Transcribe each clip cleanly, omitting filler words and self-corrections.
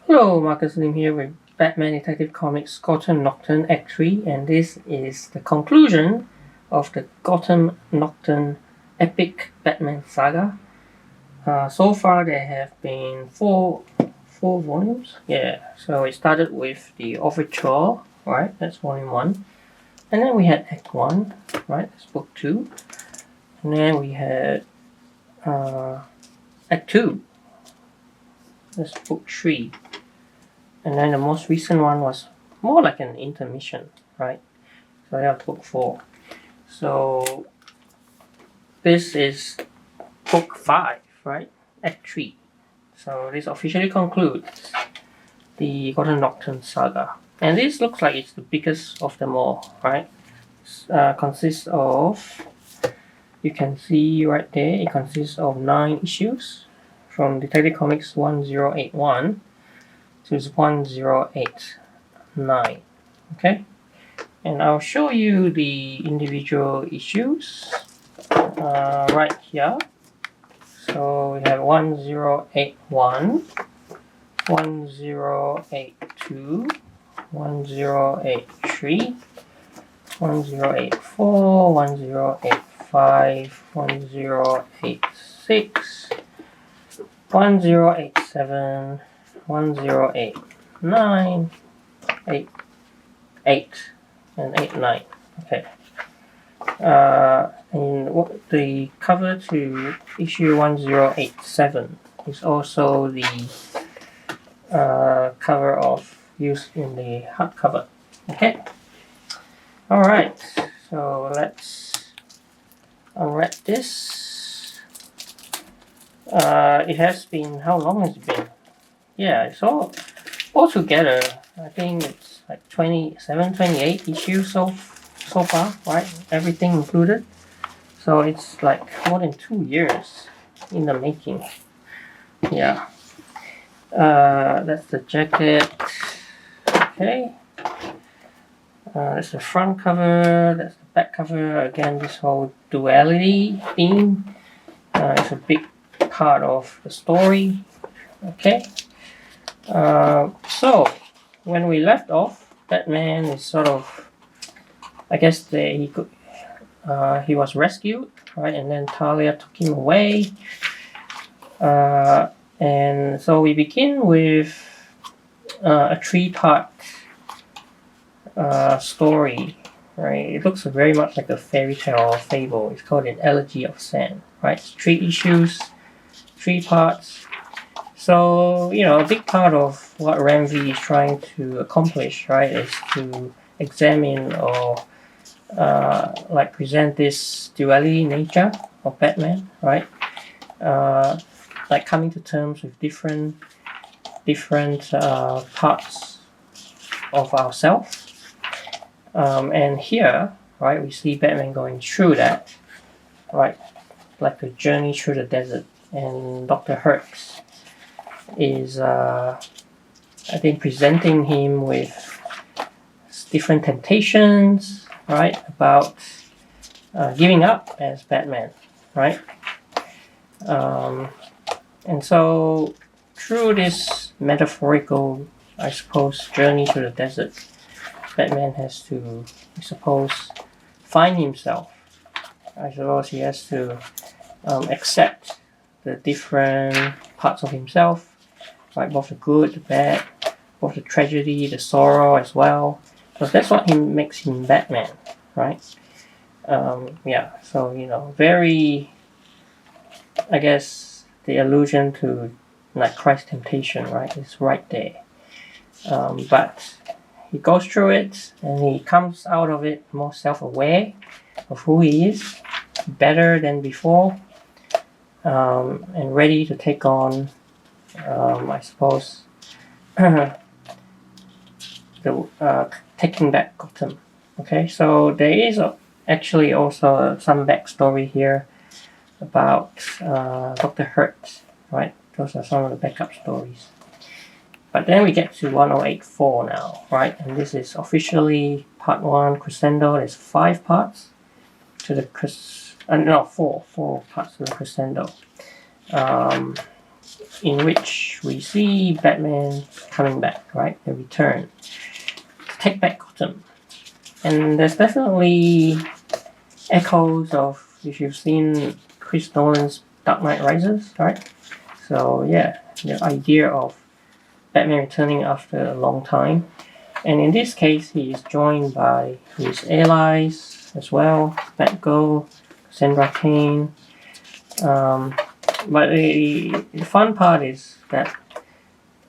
Hello, Marcus Lim here with Batman Detective Comics Gotham Nocturne Act 3, and this is the conclusion of the Gotham Nocturne epic Batman saga. So far there have been four volumes. Yeah, so it started with the overture, right? That's volume 1. And then we had Act 1, right? That's book 2. And then we had Act 2. That's book 3. And then the most recent one was more like an intermission, right? So that was book 4. So this is book 5, right? Act 3. So this officially concludes the Gotham Nocturne saga. And this looks like it's the biggest of them all, right? Consists of, you can see right there, it consists of 9 issues from Detective Comics 1081 to 1089. Okay, and I'll show you the individual issues right here. So we have 1081, 1082, 1083, 1084, 1085, 1086, 1087, 1089, 88, and 89. Okay. And what the cover to issue 1087 is also the cover of used in the hardcover. Okay. All right. So let's unwrap this. It has been, how long has it been? Yeah, so all together, I think it's like 27, 28 issues so far, right? Everything included. So it's like more than 2 years in the making. Yeah. That's the jacket. Okay. That's the front cover. That's the back cover. Again, this whole duality theme is a big part of the story. Okay. So when we left off, Batman is sort of, I guess he was rescued, right? And then Talia took him away. And so we begin with a 3-part story, right? It looks very much like a fairy tale or fable. It's called An Elegy of Sand, right? It's 3 issues, 3 parts. So, a big part of what Ramsey is trying to accomplish, right, is to examine or present this duality nature of Batman, right? Like coming to terms with different parts of ourselves. And here, right, we see Batman going through that, right, like a journey through the desert. And Dr. Hertz is, I think, presenting him with different temptations, right, about giving up as Batman, right? And so through this metaphorical, I suppose, journey through the desert, Batman has to, I suppose, find himself. I suppose he has to accept the different parts of himself, right? Both the good, the bad, both the tragedy, the sorrow as well. So that's what makes him Batman, right? Yeah, so, very, I guess, the allusion to like Christ's temptation, right, is right there. But he goes through it and he comes out of it more self-aware of who he is, better than before, and ready to take on, I suppose, taking back Gotham. Okay, so there is actually also some backstory here about Dr. Hertz, right? Those are some of the backup stories. But then we get to 1084 now, right? And this is officially part 1, Crescendo. There's 5 parts to the 4 parts to the Crescendo. in which we see Batman coming back, right? The return to take back Gotham. And there's definitely echoes of, if you've seen Chris Nolan's Dark Knight Rises, right? So yeah, the idea of Batman returning after a long time. And in this case, he is joined by his allies as well, Batgirl, Sandra Kane. But the fun part is that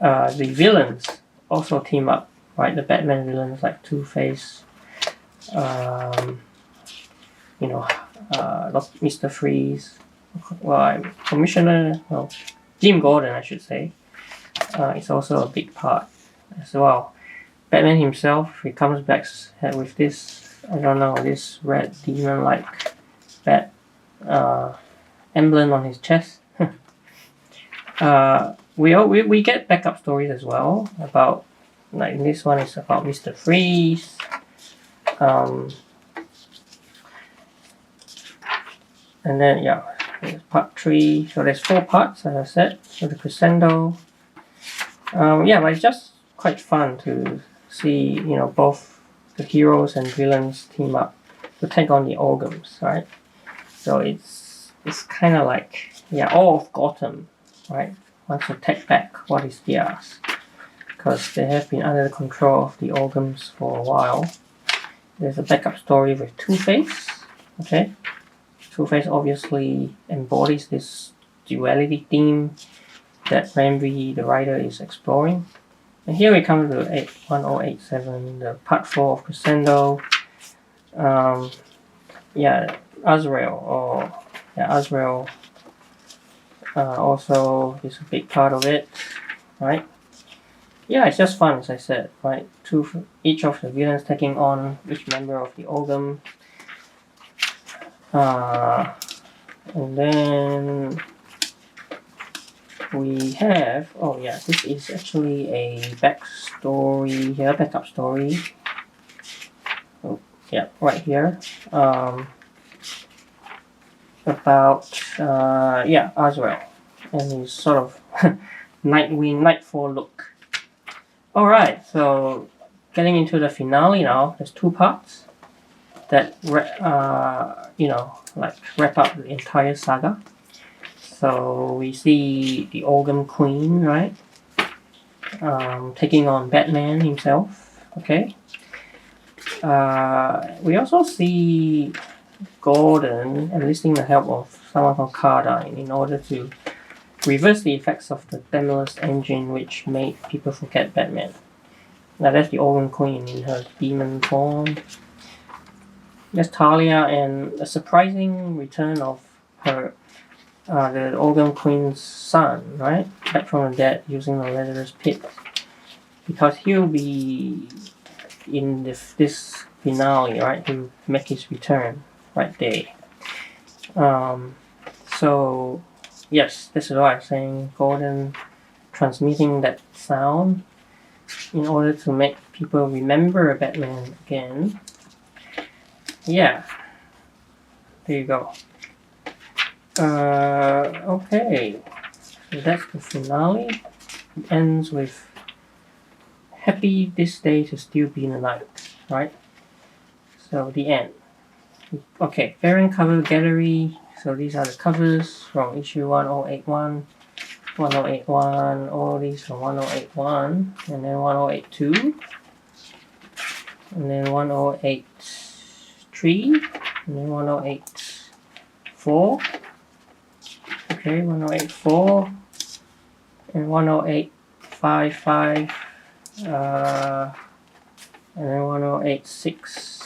the villains also team up, right? The Batman villains like Two-Face, Mr. Freeze, Jim Gordon, I should say, is also a big part as well. Batman himself, he comes back with this, this red demon-like bat emblem on his chest. We get backup stories as well about, like this one is about Mr. Freeze. And then part 3. So there's 4 parts, as I said. So the crescendo. But it's just quite fun to see, both the heroes and villains team up to take on the Organs, right? So it's kind of like, all of Gotham, right, wants to take back what is theirs, because they have been under the control of the Organs for a while. There's a backup story with Two-Face, okay? Two-Face obviously embodies this duality theme that Ramsey, the writer, is exploring. And here we come to 1087, the part 4 of Crescendo. Azrael also is a big part of it, right? Yeah, it's just fun, as I said, right? Each of the villains taking on each member of the Organ. And then we have, this is actually a backstory here, backup story. Right here. About Azrael and his sort of Nightfall look. Alright, so getting into the finale now. There's 2 parts that wrap up the entire saga. So we see the Organ Queen, right? Taking on Batman himself, okay? We also see Gordon enlisting the help of someone called Cardine in order to reverse the effects of the Demolus engine, which made people forget Batman. Now that's the Organ Queen in her demon form. There's Talia, and a surprising return of her, the Organ Queen's son, right? Back from the dead using the Lazarus pit. Because he'll be in this finale, right? He'll make his return right there. So, yes, this is why I'm saying Gordon transmitting that sound in order to make people remember Batman again. Yeah, there you go. Okay, so that's the finale. It ends with happy this day to still be in the night, right? So the end. Okay, variant cover gallery. So these are the covers from issue 1081, 1081, all these from 1081, and then 1082, and then 1083, and then 1084. Okay, 1084, and 1085, and then 1086,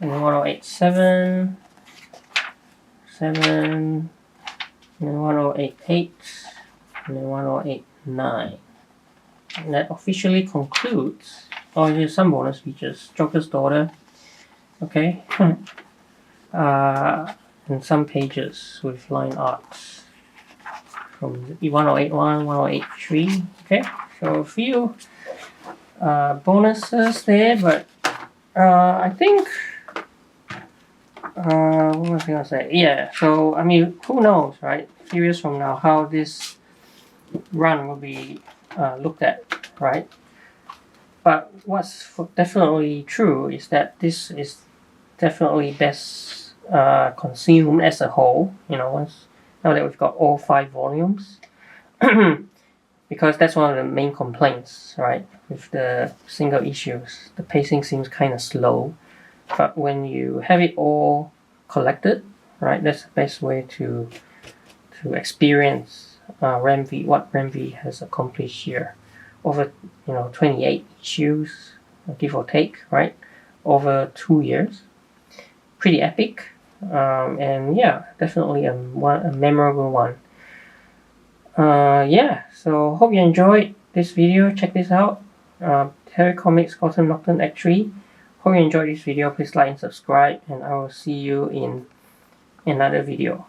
and then 1087, 7, and then 1088, and then 1089. And that officially concludes. Oh, here's some bonus features. Joker's Daughter. Okay. And some pages with line arts from 1081, 1083. Okay, so a few bonuses there, but I think what was I gonna say? Yeah, so I mean, who knows, right? A few years from now, how this run will be looked at, right? But what's definitely true is that this is definitely best consumed as a whole. Now that we've got all 5 volumes, because that's one of the main complaints, right? With the single issues, the pacing seems kind of slow. But when you have it all collected, right, that's the best way to experience what Ramvi has accomplished here over 28 issues, give or take, right, over 2 years. Pretty epic, and yeah, definitely a memorable one. Yeah, so hope you enjoyed this video. Check this out. Terry Comics Gotham Nocturne Act 3. Hope you enjoyed this video. Please like and subscribe, and I will see you in another video.